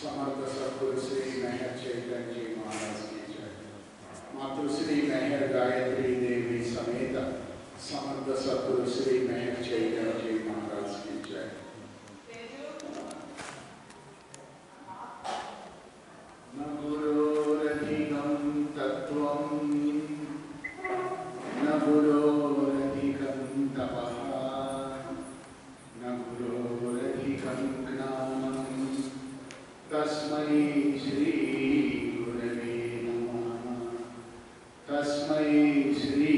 समर्थ सद्गुरु श्री मेहर चैतन्य जी महाराज की जय। मातृश्री मेहर गायत्री देवी समेत समर्थ सद्गुरु श्री मेहर चैतन्य जी महाराज की जय। न गुरोरधिकं तत्त्वं न गुरोरधिकं तपः न गुरोरधिकं ज्ञानं तस्मै श्री गुरवे नमः। तस्मै श्री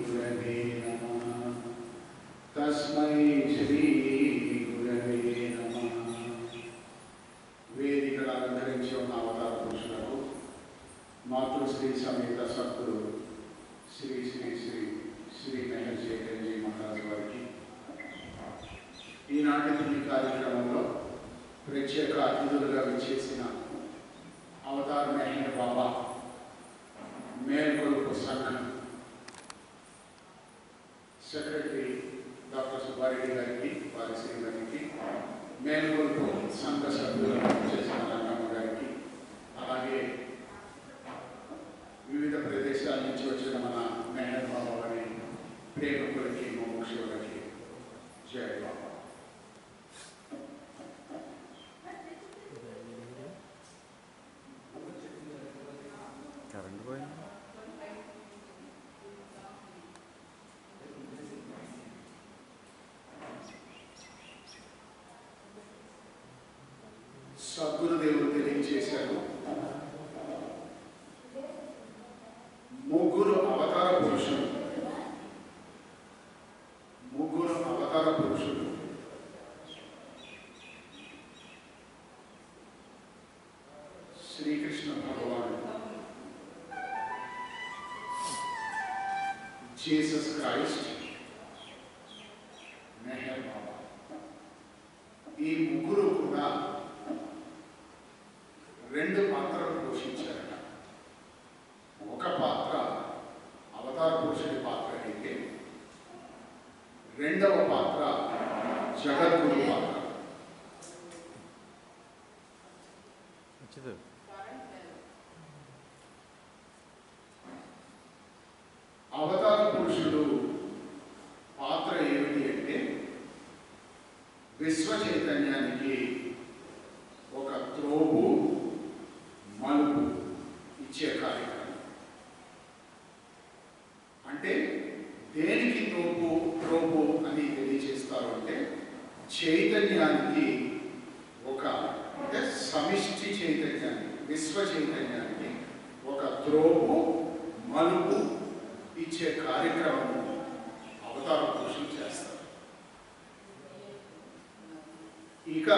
गुरवे नमः। तस्मै श्री गुरवे नमः। वेदिकला अलंकరించి ఉన్న అవతార పురుషులకు మాతృశ్రీ సమేత సద్గురు శ్రీ శ్రీ శ్రీ శ్రీ మెహర్ చైతన్య మహారాజ్ వారికి ఈనాటి ఈ కార్యక్రమంలో ప్రత్యేక అతిథులుగా విచ్చేసిన అవతార్ మెహర్ బాబా మేల్కొలుపు సంఘం సెక్రటరీ డాక్టర్ సుబ్బారెడ్డి గారికి వారి శ్రీమతికి మేల్కొలుపు సంఘ సభ్యులుగా చేసిన రంగమ్మ గారికి అలాగే వివిధ ప్రదేశాల నుంచి వచ్చిన మన మెహర్ బాబా వారి ప్రేమికులకి మోక్షులకి జై బాబా. సద్గురుదేవుడు తెలియజేశారు, ముగ్గురు అవతార పురుషులు శ్రీకృష్ణ భగవానుడు, జీసస్ క్రైస్ట్, మెహర్ బాబా. ఈ ముగ్గురు కూడా రెండు పాత్రలు పోషించారట. ఒక పాత్ర అవతార పురుషుడి పాత్ర అయితే రెండవ పాత్ర జగద్గురు పాత్ర. అవతార పురుషుడు పాత్ర ఏమిటి అంటే విశ్వ చైతన్యానికి ఒక త్రోవు మలుపు ఇచ్చే కార్యక్రమం. అంటే దేనికి త్రోపు అని తెలియజేస్తారు అంటే చైతన్యానికి ఒక అంటే సమిష్టి చైతన్యానికి విశ్వ చైతన్యానికి ఒక త్రోపు మలుపు ఇచ్చే కార్యక్రమం అవతార పురుషులు చేస్తారు. ఇక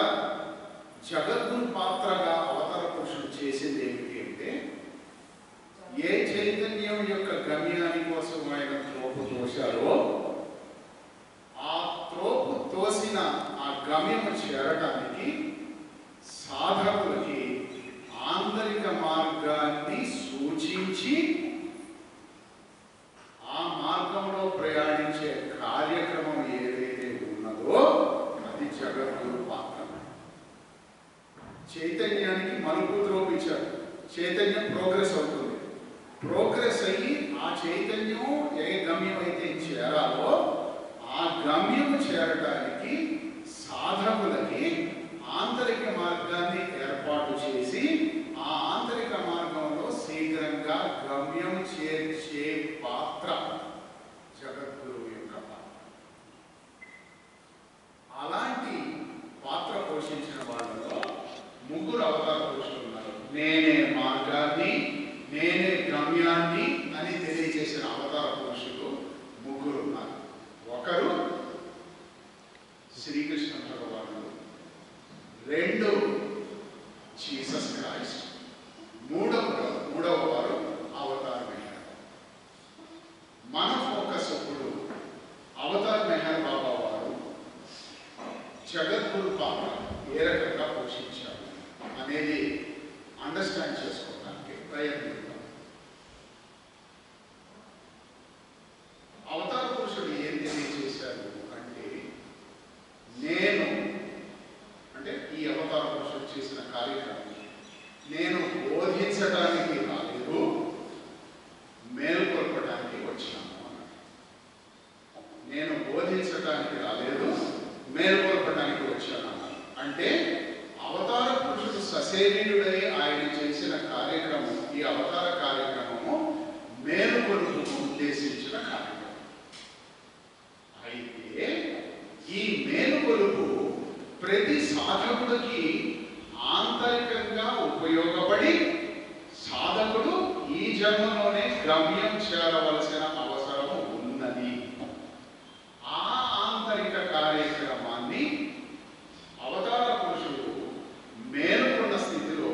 జగద్గురు పాత్రగా అవతార పురుషుడు చేసింది ఏమిటి అంటే ఏ చైతన్యం యొక్క గమ్యాని కోసం ఆయన త్రోపు తోశారో ఆ త్రోపు తోసిన ఆ గమ్యము చేరడానికి సాధకులకి ఆంతరిక మార్గాన్ని సూచించి ఆ మార్గంలో ప్రయాణించే కార్యక్రమం ఏదైతే ఉన్నదో అది జగద్గురు పాత్ర. చైతన్యానికి మలుపు త్రోపించారు. చైతన్యం ప్రోగ్రెస్ అవుతుంది. ప్రోగ్రెస్ అయ్యి ఆ చైతన్యం ఏ గమ్యం అయితే చేరాలో ఆ గమ్యము చేరడానికి సాధకులకి ఆంతరిక మార్గాన్ని ఏర్పాటు చేసి ఆ ఆంతరిక మార్గంలో శీఘ్రంగా గమ్యం చేర్చే పాత్ర జగద్గురువు యొక్క పాత్ర. అలాంటి పాత్ర పోషించిన వాళ్ళలో ముగ్గురు అవతార పురుషులు ఉన్నారు. నేనే మార్గాన్ని నేనే గమ్యాన్ని అని తెలియజేసిన అవతార పురుషులు ముగ్గురు ఉన్నారు. ఒకరు శ్రీకృష్ణ భగవానుడు, రెండు జీసస్ క్రైస్ట్, మూడవ వారు అవతార్ మెహర్. మన ఫోకస్ ఇప్పుడు అవతార్ మెహర్ బాబా వారు జగద్గురు పాత్ర ఏ రకంగా పోషించారు అనేది అండర్స్టాండ్ చేసుకోవడానికి ప్రయత్నిద్దాం. అవతార పురుషుడు ఏం తెలియజేశారు అంటే నేను అంటే ఈ అవతార పురుషుడు చేసిన కార్యక్రమం. నేను బోధించడానికి రాలేదు, మేలుకొల్పడానికి వచ్చాను అన్నాడు. నేను బోధించడానికి రాలేదు, మేలుకొల్పడానికి వచ్చాను అన్నాడు. అంటే అవతార పురుషుడు సశరీరుడై ఆయన చేసిన కార్యక్రమం, ఈ అవతార కార్యక్రమము మేలుకొలుపుకు ఉద్దేశించిన కార్యక్రమం. అయితే ఈ మేలుకొలుపు ప్రతి సాధకుడికి ఆంతరికంగా ఉపయోగపడి సాధకుడు ఈ జన్మలోనే గమ్యం చేరవలసిన అవసరం ఉన్నది. ఆ ఆంతరిక కార్యక్రమాన్ని అవతార పురుషుడు మేలుకున్న స్థితిలో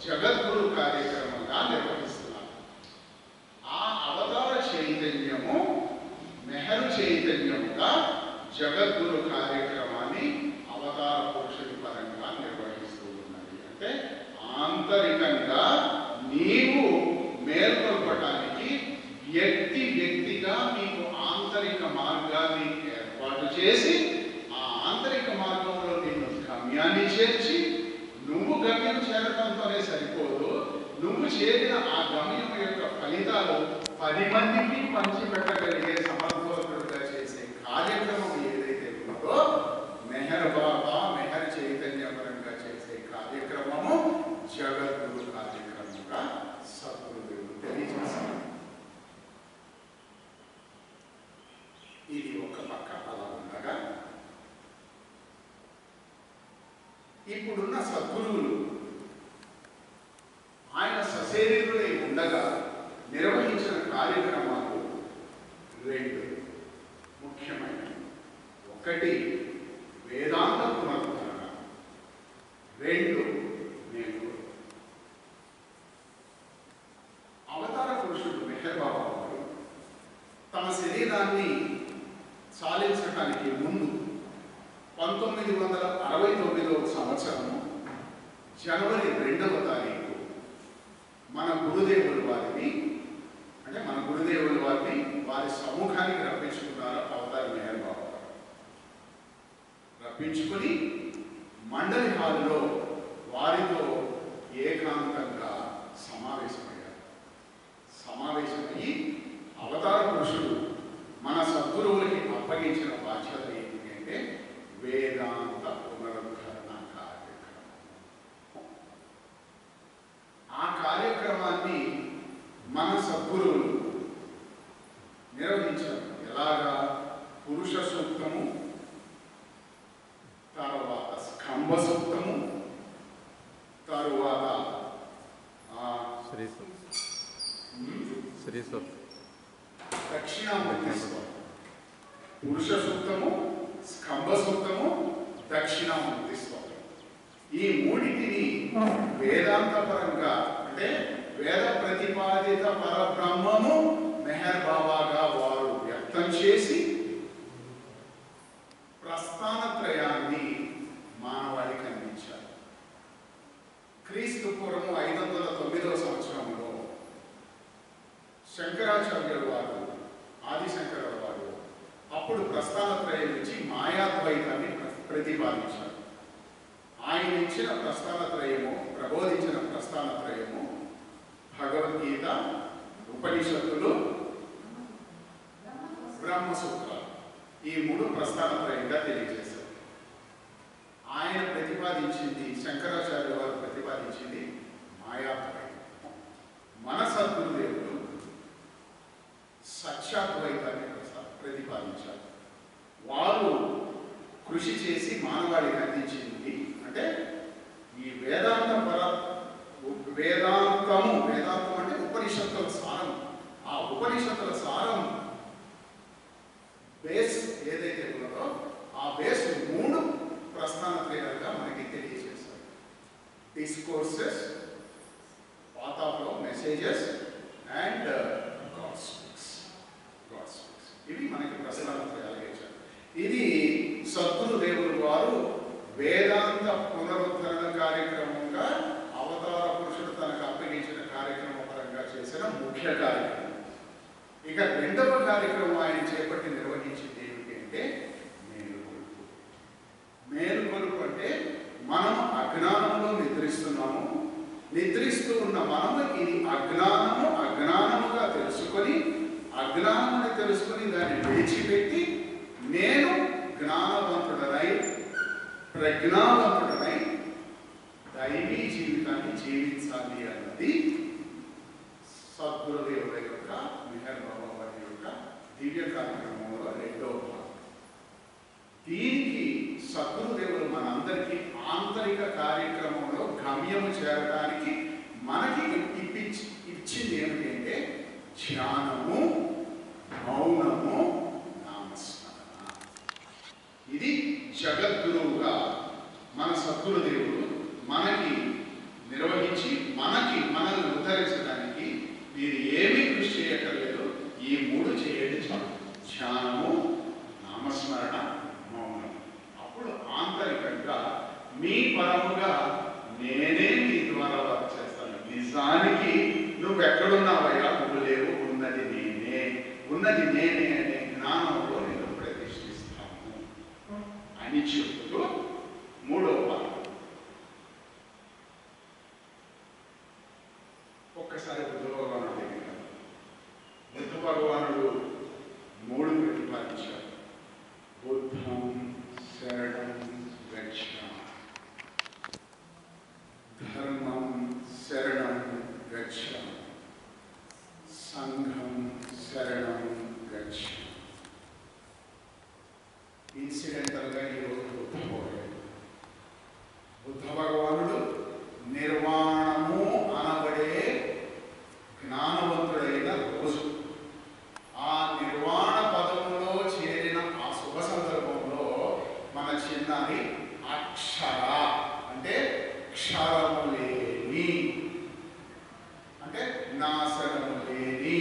జగద్గురు కార్యక్రమంగా నిర్వహిస్తున్నారు. ఆ అవతార చైతన్యము మెహరు చైతన్యముగా జగద్గురు కార్యక్రమాన్ని అవతార పురుషుడి పరంగా నిర్వహిస్తూ ఉన్నది. అంటే ఆంతరికంగా నీవు మేల్కొల్పటానికి వ్యక్తిగా మీకు ఆంతరిక మార్గాన్ని ఏర్పాటు చేసి ఆ ఆంతరిక మార్గంలో నిన్ను గమ్యాన్ని చేర్చి, నువ్వు గమ్యం చేరటంతోనే సరిపోదు, నువ్వు చేరిన ఆ గమ్యం యొక్క ఫలితాలు 10 మందికి పంచిపెట్టగలిగే సమర్థవంతుడుగా చేసే కార్యక్రమం ఏదైతే ఉందో, మెహర్ బాబా మెహర్ చైతన్యపరంగా చేసే కార్యక్రమము జగద్గురు కార్యక్రమంగా సద్గురుదేవుడు తెలియజేశారు. ఇది ఒక పక్క అలా ఉండగా, ఇప్పుడున్న సద్గురువులు ఆయన సశరీరుడై ఉండగా నిర్వహించిన కార్యక్రమాలు 2 ముఖ్యమైనవి. ఒకటి వేదాంత పునరుద్ధరణ, 2 మేలు. అవతార పురుషుడు మెహర్ బాబా వారు తమ శరీరాన్ని సాధించడానికి ముందు 1969వ సంవత్సరము జనవరి 2వ తారీఖు మన గురుదేవుల వారిని వారి సమూహానికి రప్పించుకున్నారు. అవతారి మెహర్ బాబా రప్పించుకుని మండలి హాలులో వారితో ఏకాంతంగా సమావేశమయ్యి అవతార పురుషుడు మన సద్గురువులకి అప్పగించిన బాధ్యత ఏంటంటే వేదాంత పునరుద్ధరణ కార్యక్రమం. ఆ కార్యక్రమాన్ని మన సద్గురువులు నిర్వహించారు. ఎలాగా? పురుష సూక్తము, తరువాత స్కంభ సూక్తము, తరువాత దక్షిణామూర్తి స్తోత్రం. పురుష సూక్తము, స్కంభ సూక్తము, దక్షిణామూర్తి స్తోత్రం. ఈ మూడింటిని వేదాంత పరంగా, అంటే వేద ప్రతిపాదిత పరబ్రహ్మము మెహర్ బాబాగా వారు వ్యక్తం చేసి ప్రస్థానత్రయాన్ని మానవాళికి అందించారు. క్రీస్తు పూర్వము 509వ సంవత్సరంలో శంకరాచార్యుల వారు, ఆదిశంకరుల వారు అప్పుడు ప్రస్థానత్రయం నుంచి మాయాద్వైతాన్ని ప్రతిపాదించారు. ఆయన ఇచ్చిన ప్రస్థానత్రయము, ప్రబోధించిన ప్రస్థానత్రయము భగవద్గీత, ఉపనిషత్తులు, బ్రహ్మసూత్రాలు. ఈ 3 ప్రస్థానత్రయంగా తెలియజేశారు. ఆయన ప్రతిపాదించింది, శంకరాచార్య వారు ప్రతిపాదించింది మాయాద్వైతం. మన సద్గురుదేవుడు సత్యాద్వైతాన్ని ప్రతిపాదించారు. వారు కృషి చేసి మానవాళికి అందించింది అంటే ఈ వేదాంతం అంటే ఉపనిషత్తుల సారం. ఆ ఉపనిషత్తుల సారం బేస్ ఏదైతే ఉన్నదో ఆ బేస్ 3 ప్రస్థానత్రయాలుగా మనకి తెలియజేశారు. Discourses, path of love, messages and God speaks. ఇవి మనకి ప్రస్థానత్రయాలుగా ఇచ్చారు. ఇది సద్గురుదేవులు వారు వేదాంత పునరుద్ధరణ కార్యక్రమంగా అవతార పురుషుడు తనకు అప్పగించిన కార్యక్రమం పరంగా చేసిన ముఖ్య కార్యక్రమం. ఇక 2వ కార్యక్రమం ఆయన చేపట్టి నిర్వహించింది ఏమిటంటే మేలుకొలుపు. మేలుకొలుపు అంటే మనం అజ్ఞానంలో నిద్రిస్తూ ఉన్న మనము ఇది అజ్ఞానముగా తెలుసుకొని అజ్ఞానముని తెలుసుకొని దాన్ని విడిచిపెట్టి నేను జ్ఞానవంతుడనై ప్రజ్ఞావంతుడనై దైవీ జీవితాన్ని జీవించాలి అన్నది సద్గురుదేవుల యొక్క మెహర్ బాబా వారి యొక్క దివ్య కార్యక్రమంలో రెండవ భాగం. దీనికి సద్గురుదేవులు మనందరికీ ఆంతరిక కార్యక్రమంలో గమ్యము చేరడానికి మనకి ఇచ్చింది ఏమిటంటే ధ్యానము, మౌనము, నామస్మరణ. ఇది జగద్గురువుగా మన సద్గురుదేవుడు మనకి నిర్వహించి మనల్ని ఉద్ధరించడానికి మీరు ఏమీ కృషి చేయక్కర్లేదు, ఈ 3 చేయండి చాలు. ధ్యానము, నామస్మరణ, మౌనం. అప్పుడు ఆంతరికంగా మీ పరముగా నేనే మీ ద్వారా వర్క్ చేస్తాను. నిజానికి నువ్వు ఎక్కడున్నావయ్యా, నువ్వు లేవు, ఉన్నది నేనే అనే జ్ఞానంలో నేను ప్రతిష్ఠిస్తాను అని చెబుతూ 3వ భాగం. ఒక్కసారి బుద్ధ భగవానుడు 3 ప్రతిపాదించారు. బుద్ధం శరణం గచ్ఛామి, ధర్మం శరణం గచ్ఛామి, సంఘం శరణం గచ్ఛామి. ఇన్సిడెంటల్గా ఈరోజు బుద్ధ భగవానుడు నిర్వాణము అనబడే జ్ఞానవంతుడైన రోజు, ఆ నిర్వాణ పదములో చేరిన ఆ శుభ సందర్భంలో మన చిన్నారి అక్షర అంటే క్షరము లేని, అంటే నాశనము లేని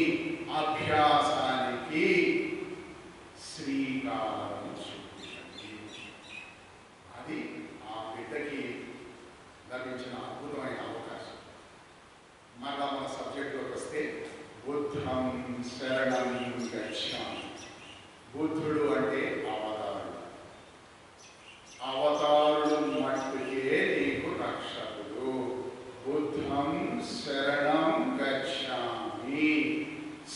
అభ్యాసానికి శ్రీకారం చుట్టింది. అది ఆ బిడ్డకి లభించిన అద్భుతమైన అవకాశం. మరలా మన సబ్జెక్టులోకి వస్తే బుద్ధం శరణం గచ్ఛామి. బుద్ధుడు అంటే అవతారుడు మట్టుకే నీకు రక్షకుడు. బుద్ధం శరణం గచ్ఛామి,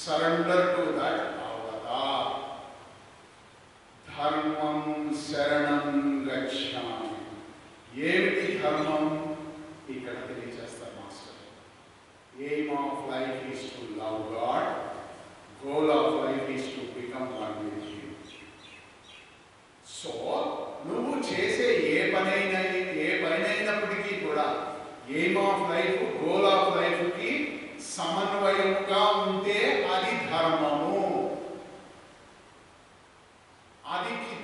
సరెండర్ టు దట్ అవతార్. ధర్మం శరణం గచ్ఛామి. ఏమిటి ధర్మం? ఇక్కడ తెలియజేస్తారు master. Aim of life is to love God. Goal of life is to become one with Him. So, నువ్వు చేసే ఏ పనైనప్పటికీ కూడా aim of life, goal of life కి సమన్వయంగా ఉంటే అది ధర్మము.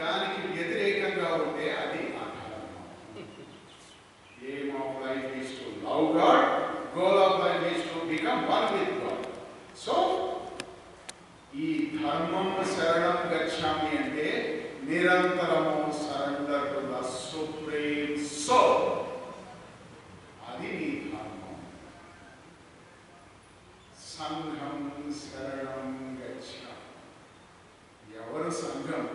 దానికి వ్యతిరేకంగా ఉంటే అది అధర్మము. Aim of life is to love God. Goal of life is to become one with God. So, ఈ ధర్మం శరణం గచ్ఛామి అంటే నిరంతరము surrender to the supreme soul. అది నీ ధర్మం. సంఘం శరణం గచ్ఛామి. ఎవరు సంఘం?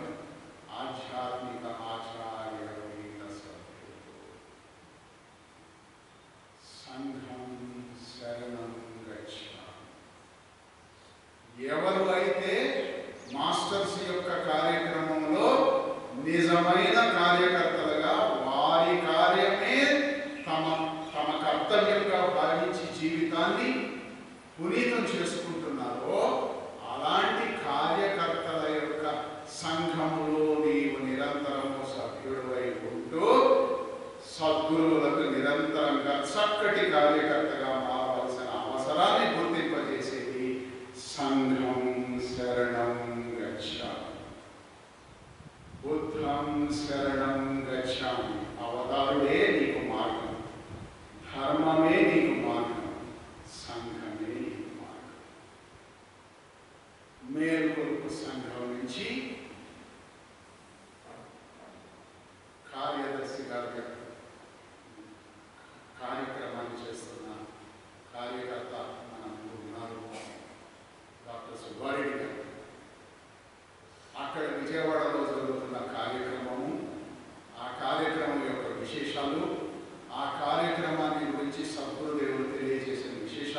ఆధ్యాత్మిక ఆచార్యుల సభ్యులు. సంఘం శరణం గచ్ఛామి. ఎవరు అయితే మాస్టర్స్ యొక్క కార్యక్రమంలో నిజమైన కార్యకర్తలుగా వారి కార్యమే తమ కర్తవ్యంగా భావించి జీవితాన్ని పునీతం చేసుకుంటున్నారో అలాంటి కార్యకర్తల యొక్క సంఘములో నీవు నిరంతరము సభ్యుడివై ఉంటూ సద్గురువులకు నిరంతరంగా చక్కటి కార్యకర్తగా మారవలసిన అవసరాన్ని గుర్తింపజేసేది సంఘం శరణం గచ్ఛామి. బుద్ధం శరణం గచ్ఛామి. అవతారుడే నీకు మార్గం, ధర్మమే నీకు మార్గం, సంఘమే నీకు మార్గం.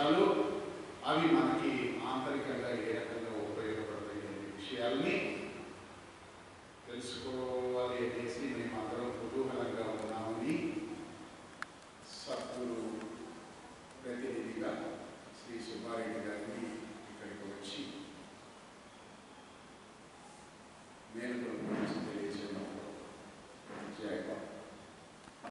అంశాలు అవి మనకి ఆంతరికంగా ఏ రకంగా ఉపయోగపడతాయి అనే విషయాల్ని